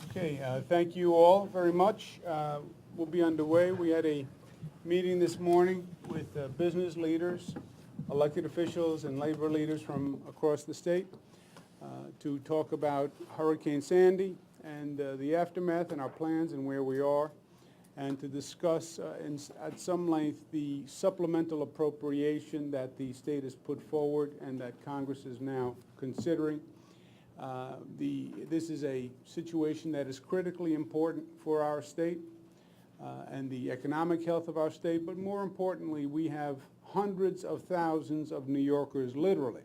Okay, thank you all very much. We'll be underway. We had a meeting this morning with business leaders, elected officials, and labor leaders from across the state to talk about Hurricane Sandy and the aftermath and our plans and where we are, and to discuss at some length the supplemental appropriation that the state has put forward and that Congress is now considering. This is a situation that is critically important for our state and the economic health of our state, but more importantly, we have hundreds of thousands of New Yorkers, literally,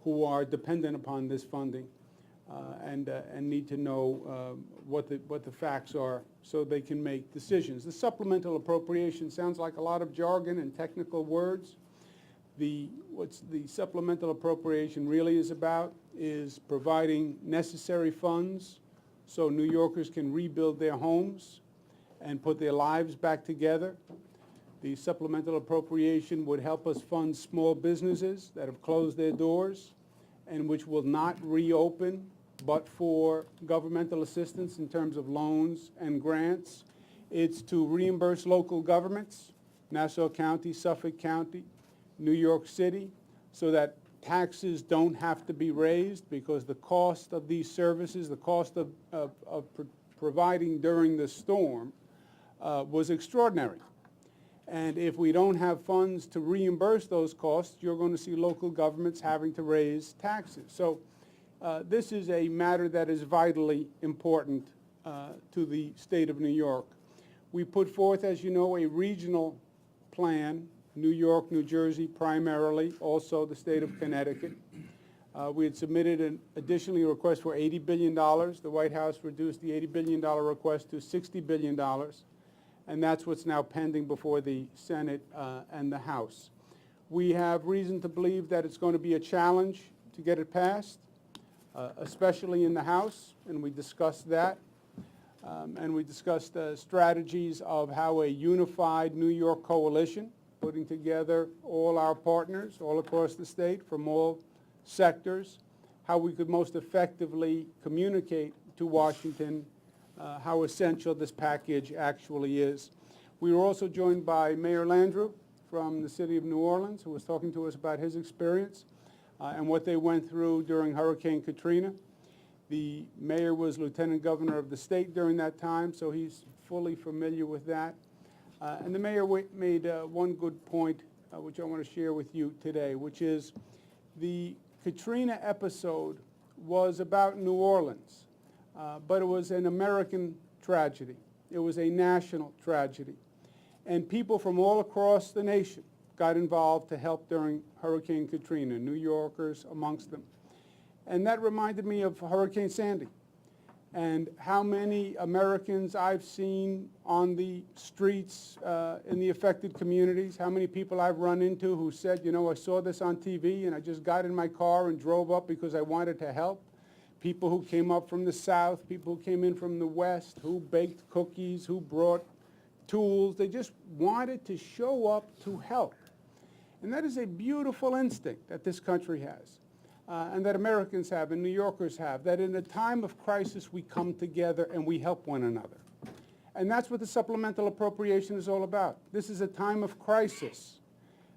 who are dependent upon this funding and need to know what the facts are so they can make decisions. The supplemental appropriation sounds like a lot of jargon and technical words. What the supplemental appropriation really is about is providing necessary funds so New Yorkers can rebuild their homes and put their lives back together. The supplemental appropriation would help us fund small businesses that have closed their doors and which will not reopen but for governmental assistance in terms of loans and grants. It's to reimburse local governments, Nassau County, Suffolk County, New York City, so that taxes don't have to be raised because the cost of these services, the cost of providing during the storm was extraordinary. And if we don't have funds to reimburse those costs, you're going to see local governments having to raise taxes. So this is a matter that is vitally important to the state of New York. We put forth, as you know, a regional plan, New York, New Jersey primarily, also the state of Connecticut. We had submitted an additionally a request for $80 billion. The White House reduced the $80 billion request to $60 billion. And that's what's now pending before the Senate and the House. We have reason to believe that it's going to be a challenge to get it passed, especially in the House, and we discussed that. And we discussed strategies of how a unified New York coalition, putting together all our partners all across the state from all sectors, how we could most effectively communicate to Washington how essential this package actually is. We were also joined by Mayor Landrieu from the city of New Orleans, who was talking to us about his experience and what they went through during Hurricane Katrina. The mayor was lieutenant governor of the state during that time, so he's fully familiar with that. And the mayor made one good point, which I want to share with you today, which is the Katrina episode was about New Orleans. But it was an American tragedy. It was a national tragedy. And people from all across the nation got involved to help during Hurricane Katrina, New Yorkers amongst them. And that reminded me of Hurricane Sandy and how many Americans I've seen on the streets in the affected communities, how many people I've run into who said, you know, I saw this on TV and I just got in my car and drove up because I wanted to help. People who came up from the south, people who came in from the west, who baked cookies, who brought tools. They just wanted to show up to help. And that is a beautiful instinct that this country has, and that Americans have and New Yorkers have, that in a time of crisis we come together and we help one another. And that's what the supplemental appropriation is all about. This is a time of crisis.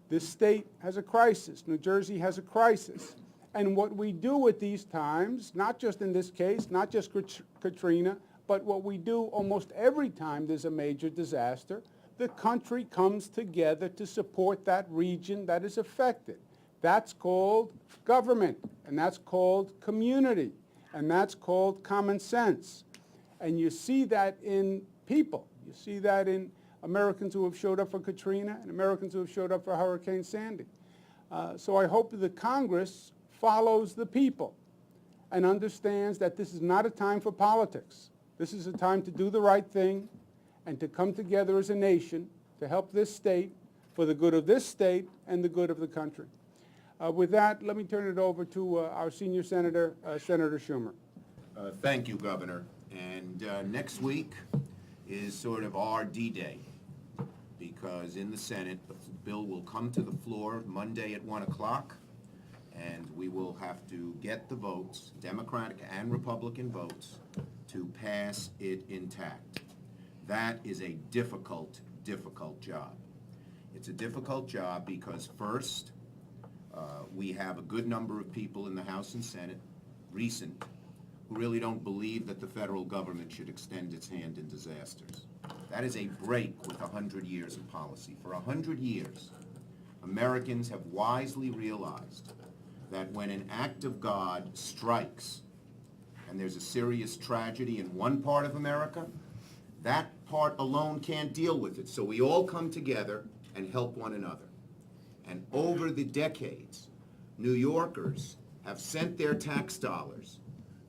This state has a crisis. New Jersey has a crisis. And what we do at these times, not just in this case, not just Katrina, but what we do almost every time there's a major disaster, the country comes together to support that region that is affected. That's called government, and that's called community, and that's called common sense. And you see that in people. You see that in Americans who have showed up for Katrina and Americans who have showed up for Hurricane Sandy. So I hope that the Congress follows the people and understands that this is not a time for politics. This is a time to do the right thing and to come together as a nation to help this state for the good of this state and the good of the country. With that, let me turn it over to our senior senator, Senator Schumer. Thank you, Governor. And next week is sort of our D-Day, because in the Senate, the bill will come to the floor Monday at 1 o'clock, And we will have to get the votes, Democratic and Republican votes, to pass it intact. That is a difficult, difficult job. It's a difficult job because first, we have a good number of people in the House and Senate, recent, who really don't believe that the federal government should extend its hand in disasters. That is a break with 100 years of policy. For 100 years, Americans have wisely realized that when an act of God strikes and there's a serious tragedy in one part of America, that part alone can't deal with it. So we all come together and help one another. And over the decades, New Yorkers have sent their tax dollars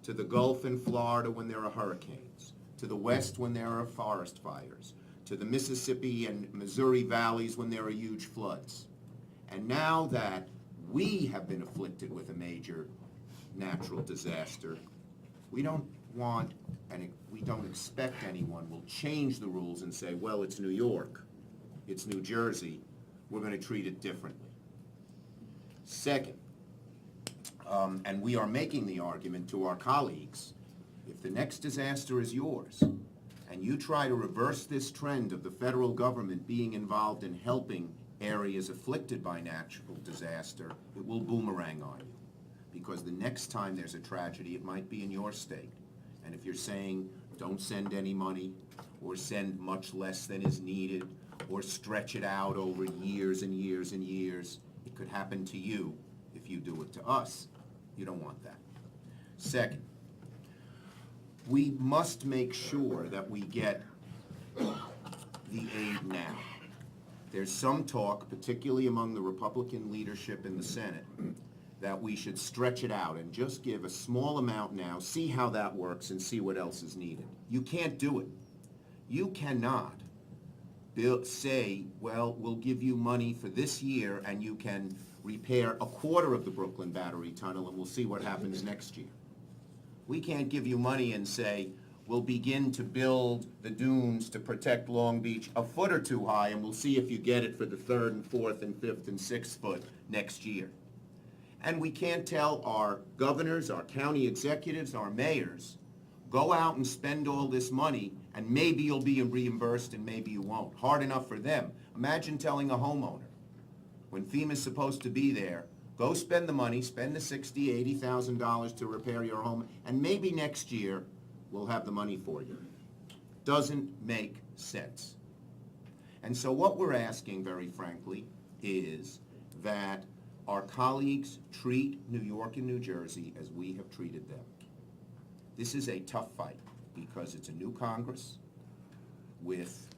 to the Gulf and Florida when there are hurricanes, to the West when there are forest fires, to the Mississippi and Missouri valleys when there are huge floods. And now that we have been afflicted with a major natural disaster, we don't want, and we don't expect anyone will change the rules and say, well, it's New York, it's New Jersey, we're going to treat it differently. Second, and we are making the argument to our colleagues, if the next disaster is yours, and you try to reverse this trend of the federal government being involved in helping areas afflicted by natural disaster, it will boomerang on you. Because the next time there's a tragedy, it might be in your state. And if you're saying, don't send any money, or send much less than is needed, or stretch it out over years and years and years, it could happen to you if you do it to us. You don't want that. Second, we must make sure that we get the aid now. There's some talk, particularly among the Republican leadership in the Senate, that we should stretch it out and just give a small amount now, see how that works, and see what else is needed. You can't do it. You cannot say, well, we'll give you money for this year and you can repair a quarter of the Brooklyn Battery Tunnel and we'll see what happens next year. We can't give you money and say, we'll begin to build the dunes to protect Long Beach a foot or two high and we'll see if you get it for the 3rd and 4th and 5th and 6th foot next year. And we can't tell our governors, our county executives, our mayors, go out and spend all this money and maybe you'll be reimbursed and maybe you won't. Hard enough for them. Imagine telling a homeowner, when FEMA's supposed to be there, go spend the money, spend the $60,000, $80,000 to repair your home, and maybe next year we'll have the money for you. Doesn't make sense. And so what we're asking, very frankly, is that our colleagues treat New York and New Jersey as we have treated them. This is a tough fight because it's a new Congress with,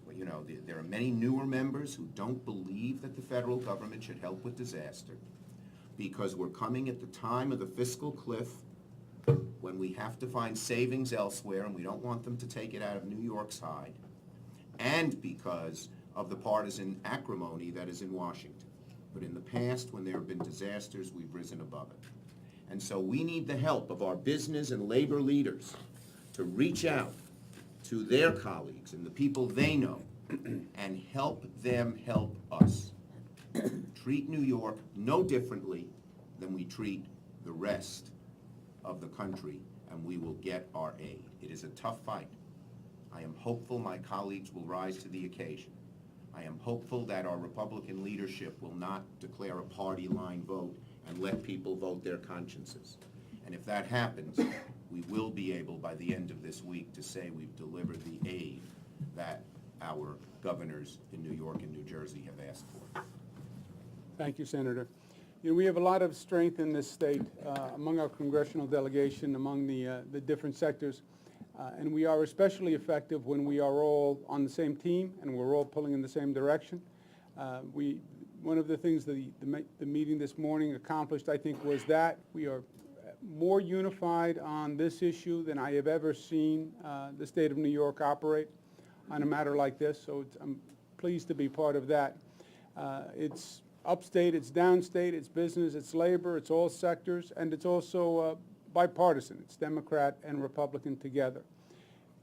there are many newer members who don't believe that the federal government should help with disaster because we're coming at the time of the fiscal cliff when we have to find savings elsewhere and we don't want them to take it out of New York's hide, and because of the partisan acrimony that is in Washington. But in the past, when there have been disasters, we've risen above it. And so we need the help of our business and labor leaders to reach out to their colleagues and the people they know and help them help us. Treat New York no differently than we treat the rest of the country, and we will get our aid. It is a tough fight. I am hopeful my colleagues will rise to the occasion. I am hopeful that our Republican leadership will not declare a party line vote and let people vote their consciences. And if that happens, we will be able by the end of this week to say we've delivered the aid that our governors in New York and New Jersey have asked for. Thank you, Senator. We have a lot of strength in this state among our congressional delegation, among the different sectors, and we are especially effective when we are all on the same team and we're all pulling in the same direction. One of the things the meeting this morning accomplished, I think, was that we are more unified on this issue than I have ever seen the state of New York operate on a matter like this, so I'm pleased to be part of that. It's upstate, it's downstate, it's business, it's labor, it's all sectors, and it's also bipartisan. It's Democrat and Republican together.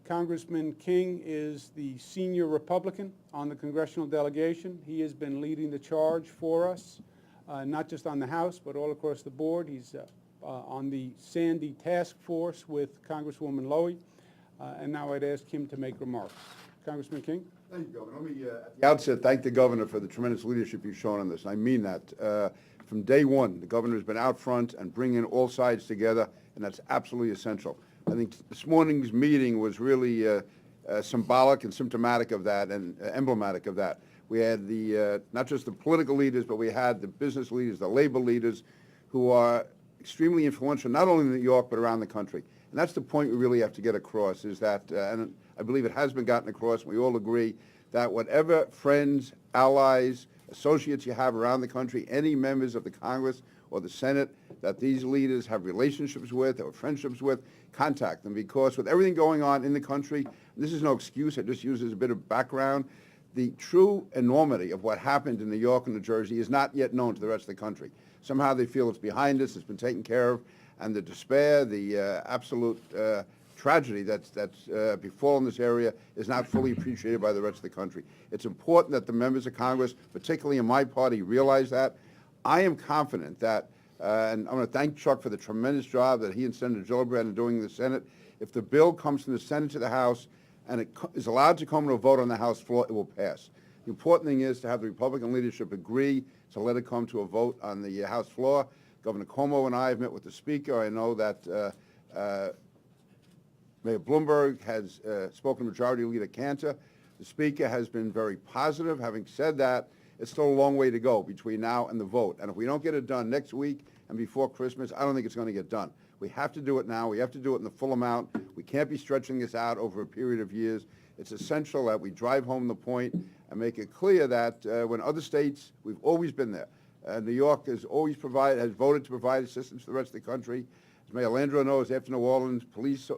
Congressman King is the senior Republican on the congressional delegation. He has been leading the charge for us not just on the House, but all across the board. He's on the Sandy task force with Congresswoman Lowy. And now I'd ask him to make remarks. Congressman King? Thank you, Governor. Let me, at the outset, thank the Governor for the tremendous leadership you've shown on this. I mean that. From day one, the Governor has been out front and bringing all sides together, and that's absolutely essential. I think this morning's meeting was really symbolic and symptomatic of that and emblematic of that. We had not just the political leaders, but we had the business leaders, the labor leaders, who are extremely influential, not only in New York, but around the country. And that's the point we really have to get across, is that, and I believe it has been gotten across, and we all agree, that whatever friends, allies, associates you have around the country, any members of the Congress or the Senate that these leaders have relationships with or friendships with, contact them, because with everything going on in the country, this is no excuse, I just use it as a bit of background, the true enormity of what happened in New York and New Jersey is not yet known to the rest of the country. Somehow they feel it's behind us, it's been taken care of, and the despair, the absolute tragedy that's befallen this area is not fully appreciated by the rest of the country. It's important that the members of Congress, particularly in my party, realize that. I am confident that, and I'm going to thank Chuck for the tremendous job that he and Senator Gillibrand are doing in the Senate. If the bill comes from the Senate to the House and it is allowed to come to a vote on the House floor, it will pass. The important thing is to have the Republican leadership agree to let it come to a vote on the House floor. Governor Cuomo and I have met with the Speaker. I know that Mayor Bloomberg has spoken to Majority Leader Cantor. The Speaker has been very positive. Having said that, it's still a long way to go between now and the vote. And if we don't get it done next week and before Christmas, I don't think it's going to get done. We have to do it now. We have to do it in the full amount. We can't be stretching this out over a period of years. It's essential that we drive home the point and make it clear that when other states, we've always been there. New York has always has voted to provide assistance to the rest of the country. As Mayor Landrieu knows, after New Orleans, police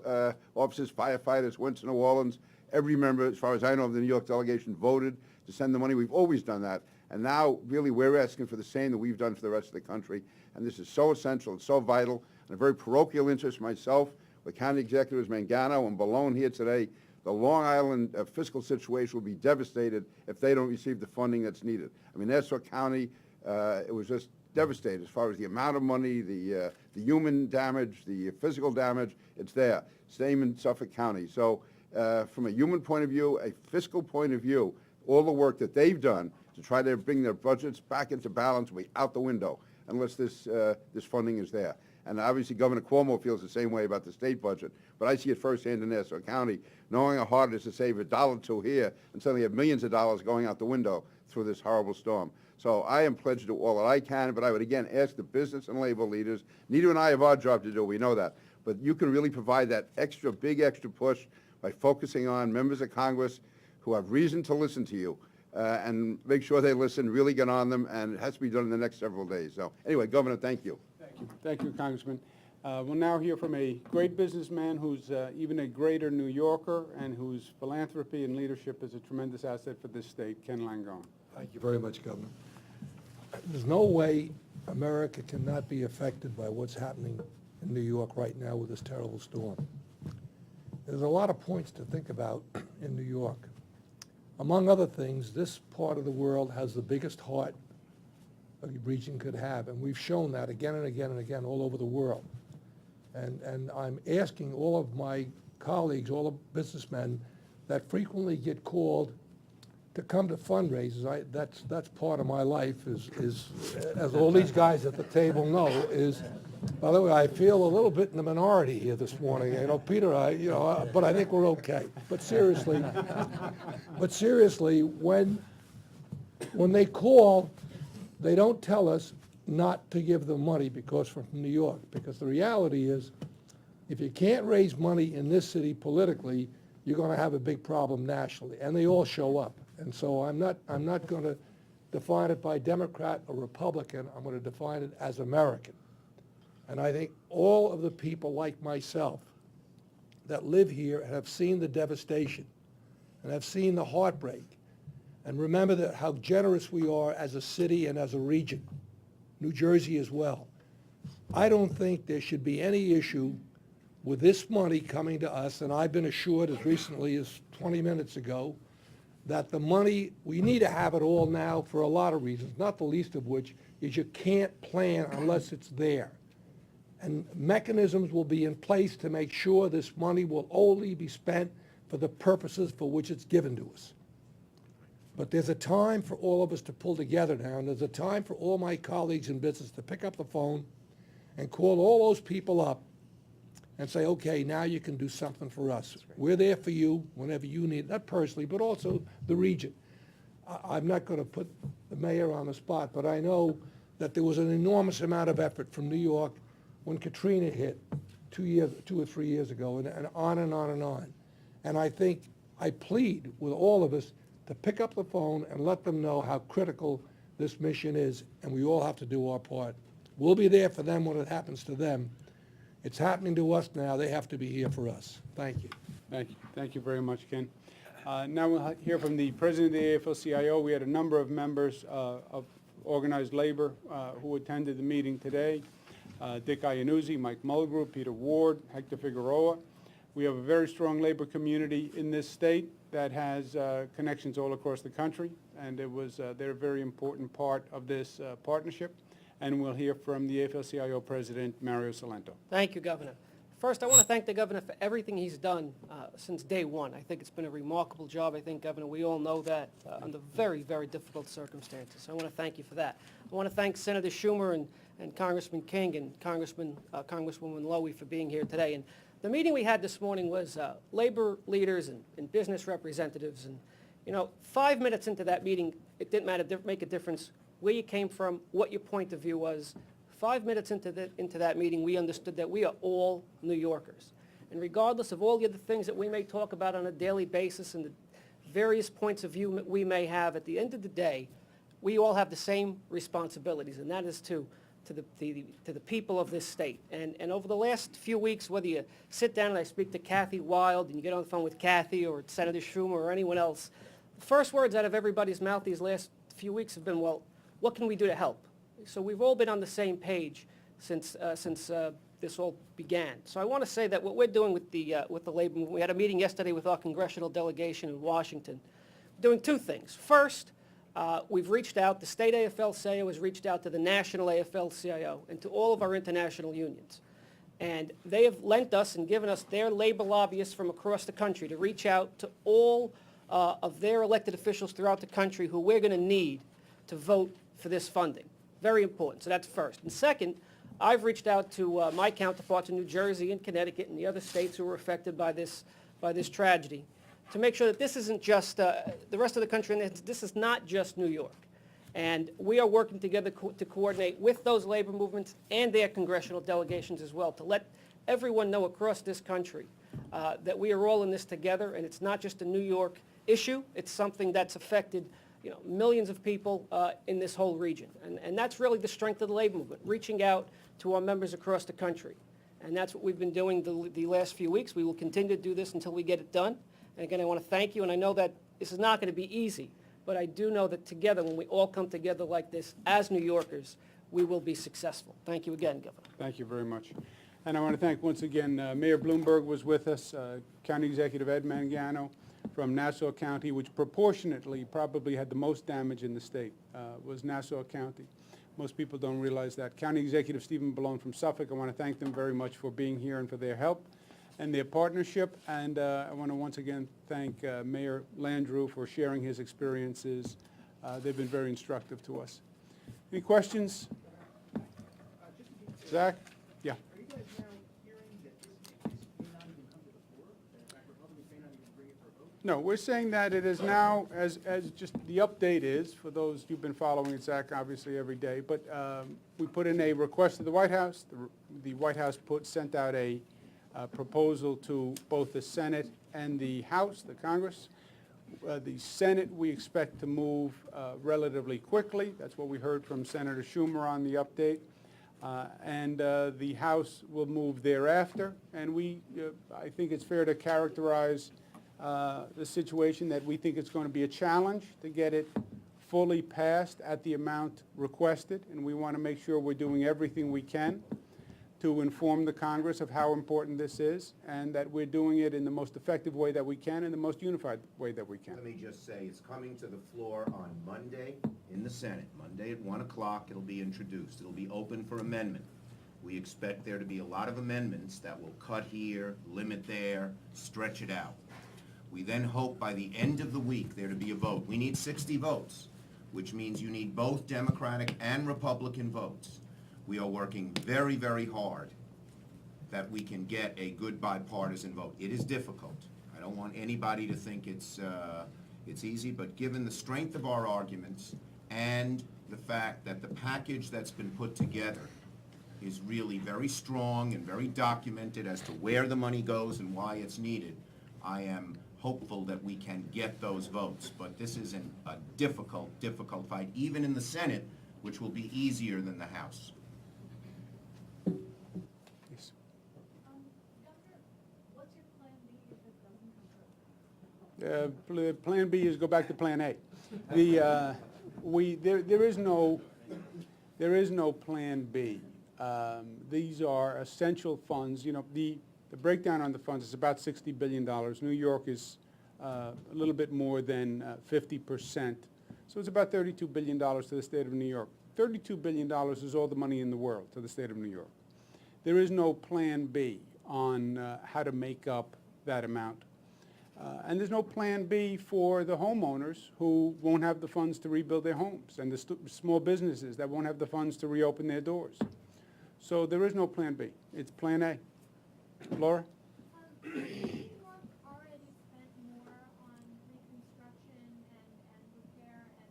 officers, firefighters went to New Orleans. Every member, as far as I know, of the New York delegation voted to send the money. We've always done that. And now, really, we're asking for the same that we've done for the rest of the country. And this is so essential, it's so vital. And a very parochial interest myself, with County Executives Mangano and Ballone here today, the Long Island fiscal situation will be devastated if they don't receive the funding that's needed. I mean, Nassau County, it was just devastated as far as the amount of money, the human damage, the physical damage. It's there. Same in Suffolk County. So from a human point of view, a fiscal point of view, all the work that they've done to try to bring their budgets back into balance will be out the window unless this funding is there. And obviously Governor Cuomo feels the same way about the state budget. But I see it firsthand in Nassau County, knowing how hard it is to save $1 or $2 here and suddenly have millions of dollars going out the window through this horrible storm. So I am pledged to do all that I can, but I would again ask the business and labor leaders, neither and I have our job to do, we know that, but you can really provide that big extra push by focusing on members of Congress who have reason to listen to you and make sure they listen, really get on them, and it has to be done in the next several days. So anyway, Governor, thank you. Thank you. Thank you, Congressman. We'll now hear from a great businessman who's even a greater New Yorker and whose philanthropy and leadership is a tremendous asset for this state, Ken Langone. Thank you very much, Governor. There's no way America cannot be affected by what's happening in New York right now with this terrible storm. There's a lot of points to think about in New York. Among other things, this part of the world has the biggest heart a region could have, and we've shown that again and again and again all over the world. And I'm asking all of my colleagues, all the businessmen that frequently get called to come to fundraisers. That's part of my life, is as all these guys at the table know, is, by the way, I feel a little bit in the minority here this morning. You know, Peter, but I think we're okay. But seriously, when they call, they don't tell us not to give them money because we're from New York. Because the reality is, if you can't raise money in this city politically, you're going to have a big problem nationally, and they all show up. And so I'm not going to define it by Democrat or Republican. I'm going to define it as American. And I think all of the people like myself that live here and have seen the devastation and have seen the heartbreak, and remember that how generous we are as a city and as a region, New Jersey as well. I don't think there should be any issue with this money coming to us, and I've been assured as recently as 20 minutes ago that the money, we need to have it all now for a lot of reasons, not the least of which is you can't plan unless it's there. And mechanisms will be in place to make sure this money will only be spent for the purposes for which it's given to us. But there's a time for all of us to pull together now, and there's a time for all my colleagues in business to pick up the phone and call all those people up and say, okay, now you can do something for us. We're there for you whenever you need it, not personally, but also the region. I'm not going to put the mayor on the spot, but I know that there was an enormous amount of effort from New York when Katrina hit 2 or 3 years ago, and on and on and on. And I think I plead with all of us to pick up the phone and let them know how critical this mission is, and we all have to do our part. We'll be there for them when it happens to them. It's happening to us now. They have to be here for us. Thank you. Thank you. Thank you very much, Ken. Now we'll hear from the president of the Afl-Cio. We had a number of members of organized labor who attended the meeting today. Dick Iannuzzi, Mike Mulgrew, Peter Ward, Hector Figueroa. We have a very strong labor community in this state that has connections all across the country, and they're a very important part of this partnership. And we'll hear from the Afl-Cio president, Mario Salento. Thank you, Governor. First, I want to thank the governor for everything he's done since day one. I think it's been a remarkable job. I think, Governor, we all know that under very, very difficult circumstances. So I want to thank you for that. I want to thank Senator Schumer and Congressman King and Congrwoman Lowy for being here today. And the meeting we had this morning was labor leaders and business representatives. And, you know, 5 minutes into that meeting, it didn't make a difference where you came from, what your point of view was. 5 minutes into that meeting, we understood that we are all New Yorkers. And regardless of all the other things that we may talk about on a daily basis and the various points of view we may have, at the end of the day, we all have the same responsibilities, and that is to the people of this state. And over the last few weeks, whether you sit down and I speak to Kathy Wild and you get on the phone with Kathy or Senator Schumer or anyone else, the first words out of everybody's mouth these last few weeks have been, well, what can we do to help? So we've all been on the same page since this all began. So I want to say that what we're doing with the labor movement, we had a meeting yesterday with our congressional delegation in Washington, doing two things. First, we've reached out, the state Afl-Cio has reached out to the national Afl-Cio and to all of our international unions. And they have lent us and given us their labor lobbyists from across the country to reach out to all of their elected officials throughout the country who we're going to need to vote for this funding. Very important. So that's first. And second, I've reached out to my counterparts in New Jersey and Connecticut and the other states who were affected by this tragedy to make sure that this isn't just the rest of the country, and this is not just New York. And we are working together to coordinate with those labor movements and their congressional delegations as well to let everyone know across this country that we are all in this together, and it's not just a New York issue. It's something that's affected millions of people in this whole region. And that's really the strength of the labor movement, reaching out to our members across the country. And that's what we've been doing the last few weeks. We will continue to do this until we get it done. And again, I want to thank you, and I know that this is not going to be easy, but I do know that together, when we all come together like this as New Yorkers, we will be successful. Thank you again, Governor. Thank you very much. And I want to thank once again, Mayor Bloomberg was with us, County Executive Ed Mangano from Nassau County, which proportionately probably had the most damage in the state, was Nassau County. Most people don't realize that. County Executive Stephen Ballone from Suffolk, I want to thank them very much for being here and for their help and their partnership. And I want to once again thank Mayor Landrieu for sharing his experiences. They've been very instructive to us. Any questions? Zach? Yeah. Are you guys now hearing that this may not even come to the floor? That in fact Republicans may not even bring it for a vote? No, we're saying that it is now, as just the update is, for those you've been following it, Zach, obviously every day, but we put in a request to the White House. The White House sent out a proposal to both the Senate and the House, the Congress. The Senate, we expect to move relatively quickly. That's what we heard from Senator Schumer on the update. And the House will move thereafter. And I think it's fair to characterize the situation that we think it's going to be a challenge to get it fully passed at the amount requested. And we want to make sure we're doing everything we can to inform the Congress of how important this is, and that we're doing it in the most effective way that we can, in the most unified way that we can. Let me just say, it's coming to the floor on Monday in the Senate. Monday at 1 o'clock, it'll be introduced. It'll be open for amendment. We expect there to be a lot of amendments that will cut here, limit there, stretch it out. We then hope by the end of the week there to be a vote. We need 60 votes, which means you need both Democratic and Republican votes. We are working very, very hard that we can get a good bipartisan vote. It is difficult. I don't want anybody to think it's easy, but given the strength of our arguments and the fact that the package that's been put together is really very strong and very documented as to where the money goes and why it's needed, I am hopeful that we can get those votes. But this is a difficult, difficult fight, even in the Senate, which will be easier than the House. Yes. Governor, what's your plan B if it doesn't come through? Plan B is go back to Plan A. There is no Plan B. These are essential funds. You know, the breakdown on the funds is about $60 billion. New York is a little bit more than 50%. So it's about $32 billion to the state of New York. $32 billion is all the money in the world to the state of New York. There is no Plan B on how to make up that amount. And there's no Plan B for the homeowners who won't have the funds to rebuild their homes, and the small businesses that won't have the funds to reopen their doors. So there is no Plan B. It's Plan A. Laura? New York already spent more on reconstruction and repair and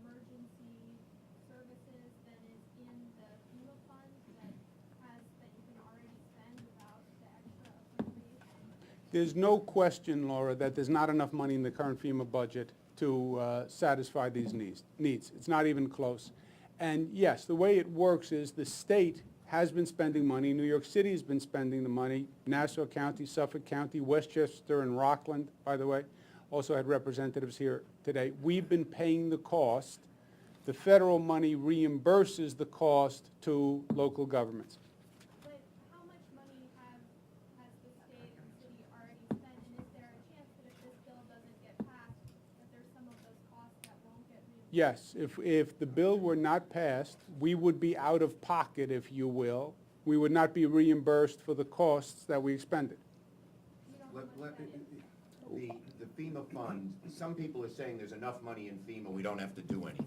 emergency services than is in the FEMA fund that you can already spend without the extra appropriation? There's no question, Laura, that there's not enough money in the current FEMA budget to satisfy these needs. It's not even close. And yes, the way it works is the state has been spending money. New York City has been spending the money. Nassau County, Suffolk County, Westchester, and Rockland, by the way, also had representatives here today. We've been paying the cost. The federal money reimburses the cost to local governments. But how much money has the state and city already spent? And is there a chance that if this bill doesn't get passed, that there's some of those costs that won't get reimbursed? Yes, if the bill were not passed, we would be out of pocket, if you will. We would not be reimbursed for the costs that we expended. The FEMA fund, some people are saying there's enough money in FEMA, we don't have to do anything.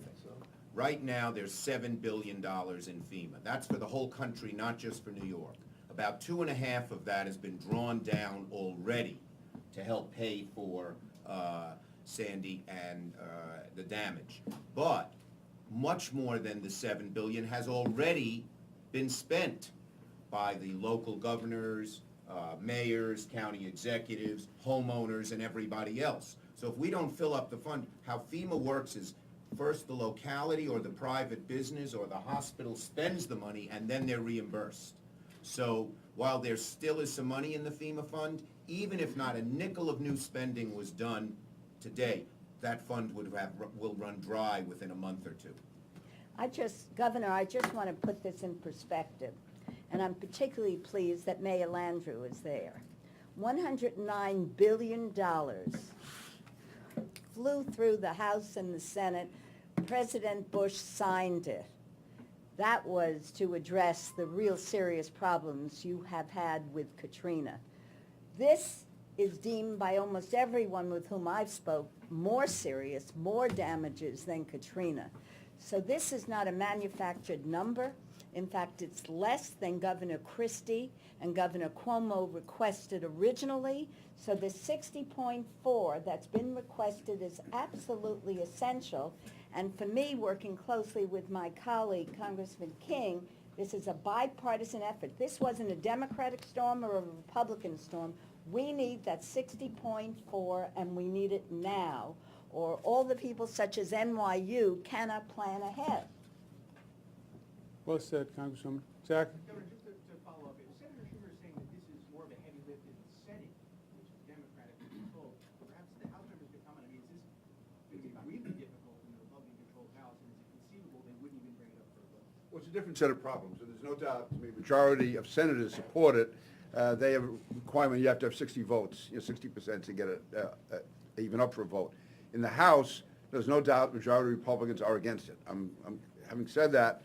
Right now, there's $7 billion in FEMA. That's for the whole country, not just for New York. About 2.5 of that has been drawn down already to help pay for Sandy and the damage. But much more than the $7 billion has already been spent by the local governors, mayors, county executives, homeowners, and everybody else. So if we don't fill up the fund, how FEMA works is first the locality or the private business or the hospital spends the money and then they're reimbursed. So while there still is some money in the FEMA fund, even if not a nickel of new spending was done today, that fund will run dry within a month or two. Governor, I just want to put this in perspective, and I'm particularly pleased that Mayor Landrieu is there. $109 billion flew through the House and the Senate. President Bush signed it. That was to address the real serious problems you have had with Katrina. This is deemed by almost everyone with whom I've spoke more serious, more damages than Katrina. So this is not a manufactured number. In fact, it's less than Governor Christie and Governor Cuomo requested originally. So the 60.4 that's been requested is absolutely essential. And for me, working closely with my colleague, Congressman King, this is a bipartisan effort. This wasn't a Democratic storm or a Republican storm. We need that 60.4, and we need it now, or all the people such as NYU cannot plan ahead. Well said, Congresswoman. Zach? Governor, just to follow up, if Senator Schumer is saying that this is more of a heavy lift in the Senate, which is Democratically controlled, perhaps the House members could comment. I mean, is this going to be really difficult in the Republican-controlled House, and is it conceivable they wouldn't even bring it up for a vote? Well, it's a different set of problems. And there's no doubt, the majority of senators support it. They have a requirement, you have to have 60 votes, 60% to get it even up for a vote. In the House, there's no doubt majority Republicans are against it. Having said that,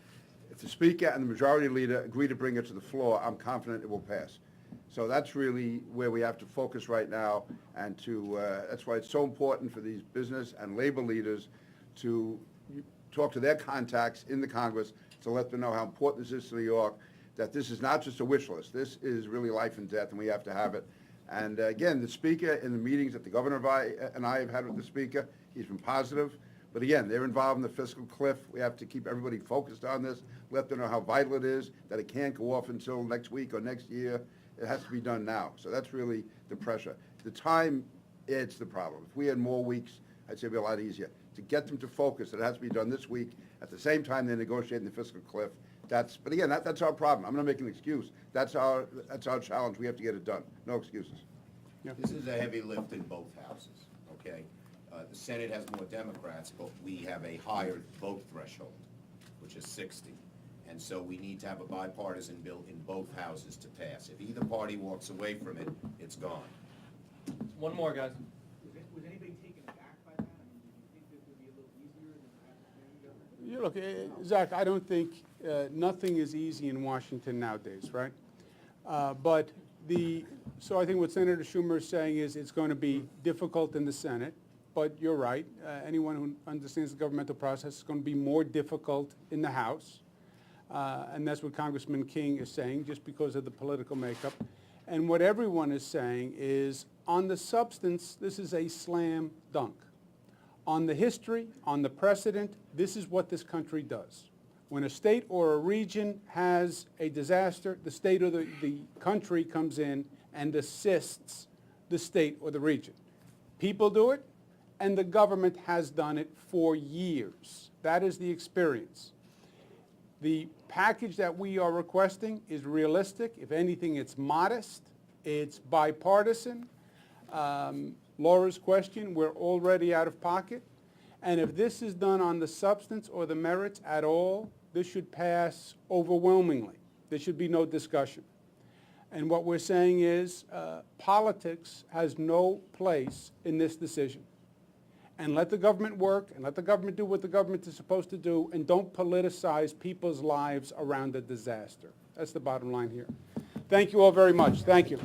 if the Speaker and the Majority Leader agree to bring it to the floor, I'm confident it will pass. So that's really where we have to focus right now, and that's why it's so important for these business and labor leaders to talk to their contacts in the Congress to let them know how important this is to New York, that this is not just a wish list. This is really life and death, and we have to have it. And again, the Speaker, in the meetings that the Governor and I have had with the Speaker, he's been positive. But again, they're involved in the fiscal cliff. We have to keep everybody focused on this, let them know how vital it is, that it can't go off until next week or next year. It has to be done now. So that's really the pressure. The time, it's the problem. If we had more weeks, I'd say it'd be a lot easier. To get them to focus, it has to be done this week. At the same time, they're negotiating the fiscal cliff. But again, that's our problem. I'm not making an excuse. That's our challenge. We have to get it done. No excuses. This is a heavy lift in both houses, okay? The Senate has more Democrats, but we have a higher vote threshold, which is 60. And so we need to have a bipartisan bill in both houses to pass. If either party walks away from it, it's gone. One more, guys. Was anybody taken aback by that? I mean, did you think this would be a little easier than perhaps the Governor? Look, Zach, I don't think nothing is easy in Washington nowadays, right? So I think what Senator Schumer is saying is it's going to be difficult in the Senate, but you're right. Anyone who understands the governmental process is going to be more difficult in the House. And that's what Congressman King is saying, just because of the political makeup. And what everyone is saying is, on the substance, this is a slam dunk. On the history, on the precedent, this is what this country does. When a state or a region has a disaster, the state or the country comes in and assists the state or the region. People do it, and the government has done it for years. That is the experience. The package that we are requesting is realistic. If anything, it's modest. It's bipartisan. Laura's question, we're already out of pocket. And if this is done on the substance or the merits at all, this should pass overwhelmingly. There should be no discussion. And what we're saying is politics has no place in this decision. And let the government work, and let the government do what the government is supposed to do, and don't politicize people's lives around a disaster. That's the bottom line here. Thank you all very much. Thank you.